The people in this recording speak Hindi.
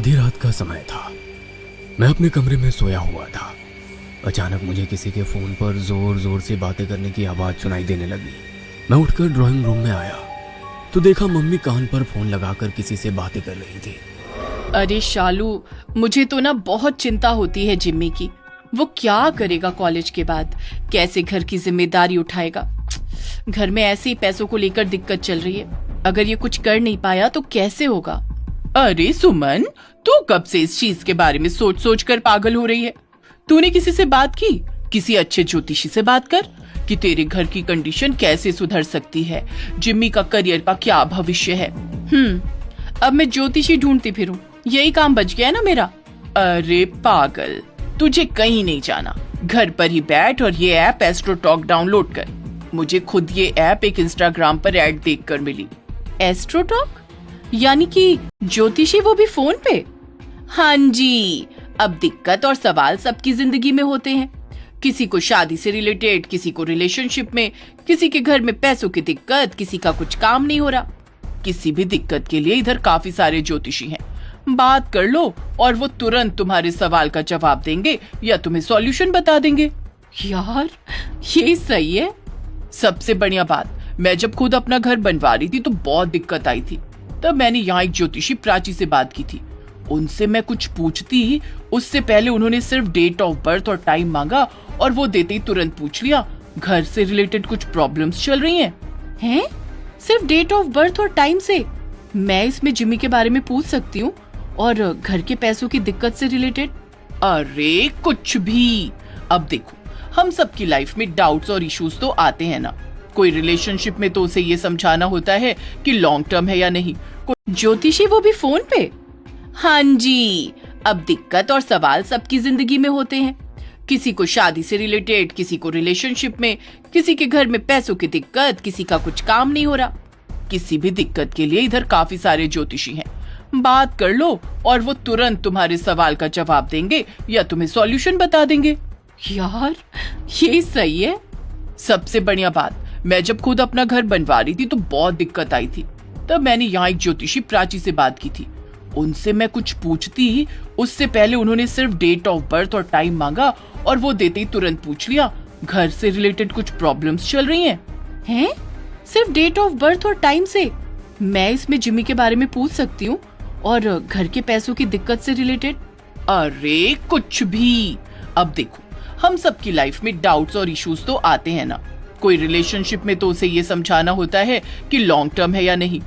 आधी रात का समय था। मैं अपने कमरे में सोया हुआ था। अचानक मुझे किसी के फ़ोन पर ज़ोर ज़ोर से बातें करने की आवाज़ सुनाई देने लगी। मैं उठकर ड्राइंग रूम में आया तो देखा मम्मी कान पर फ़ोन लगाकर किसी से बातें कर रही थी। अरे शालू, मुझे तो ना बहुत चिंता होती है जिम्मी की। वो क्या करेगा कॉलेज के बाद, कैसे घर की जिम्मेदारी उठाएगा। घर में ऐसे ही पैसों को लेकर दिक्कत चल रही है। अगर ये कुछ कर नहीं पाया तो कैसे होगा। अरे सुमन, तू कब से इस चीज के बारे में सोच सोच कर पागल हो रही है? तूने किसी से बात की? किसी अच्छे ज्योतिषी से बात कर कि तेरे घर की कंडीशन कैसे सुधर सकती है, जिम्मी का करियर का क्या भविष्य है। अब मैं ज्योतिषी ढूंढती फिरूं, यही काम बच गया ना मेरा। अरे पागल, तुझे कहीं नहीं जाना, घर पर ही बैठ और ये ऐप एस्ट्रोटॉक डाउनलोड कर। मुझे खुद ये ऐप एक इंस्टाग्राम पर ऐड देखकर मिली। एस्ट्रोटॉक यानी कि ज्योतिषी, वो भी फोन पे? हाँ जी, अब दिक्कत और सवाल सबकी जिंदगी में होते हैं। किसी को शादी से रिलेटेड, किसी को रिलेशनशिप में, किसी के घर में पैसों की दिक्कत, किसी का कुछ काम नहीं हो रहा। किसी भी दिक्कत के लिए इधर काफी सारे ज्योतिषी हैं। बात कर लो और वो तुरंत तुम्हारे सवाल का जवाब देंगे या तुम्हें सॉल्यूशन बता देंगे। यार ये सही है। सबसे बढ़िया बात, मैं जब खुद अपना घर बनवा रही थी तो बहुत दिक्कत आई थी। तब मैंने यहाँ एक ज्योतिषी प्राची से बात की थी। उनसे मैं कुछ पूछती, उससे पहले उन्होंने सिर्फ डेट ऑफ बर्थ और टाइम मांगा और वो देते ही तुरंत पूछ लिया घर से रिलेटेड कुछ प्रॉब्लम्स चल रही हैं? सिर्फ डेट ऑफ बर्थ और टाइम से? मैं इसमें जिम्मी के बारे में पूछ सकती हूँ और घर के पैसों की दिक्कत से रिलेटेड? अरे कुछ भी। अब देखो, हम सबकी लाइफ में डाउट्स और इश्यूज तो आते हैं ना। कोई रिलेशनशिप में तो उसे ये समझाना होता है कि लॉन्ग टर्म है या नहीं। ज्योतिषी, वो भी फोन पे? हाँ जी, अब दिक्कत और सवाल सबकी जिंदगी में होते हैं। किसी को शादी से रिलेटेड, किसी को रिलेशनशिप में, किसी के घर में पैसों की दिक्कत, किसी का कुछ काम नहीं हो रहा। किसी भी दिक्कत के लिए इधर काफी सारे ज्योतिषी हैं। बात कर लो और वो तुरंत तुम्हारे सवाल का जवाब देंगे या तुम्हें सॉल्यूशन बता देंगे। यार ये सही है। सबसे बढ़िया बात, मैं जब खुद अपना घर बनवा रही थी तो बहुत दिक्कत आई थी। तब मैंने यहाँ एक ज्योतिषी प्राची से बात की थी। उनसे मैं कुछ पूछती, उससे पहले उन्होंने सिर्फ डेट ऑफ बर्थ और टाइम मांगा और वो देते ही तुरंत पूछ लिया घर से रिलेटेड कुछ प्रॉब्लम्स चल रही हैं? सिर्फ डेट ऑफ बर्थ और टाइम से? मैं इसमें जिम्मी के बारे में पूछ सकती हूँ और घर के पैसों की दिक्कत से रिलेटेड? अरे कुछ भी। अब देखो, हम सबकी लाइफ में डाउट्स और इश्यूज तो आते हैं ना। कोई रिलेशनशिप में तो उसे ये समझाना होता है कि लॉन्ग टर्म है या नहीं।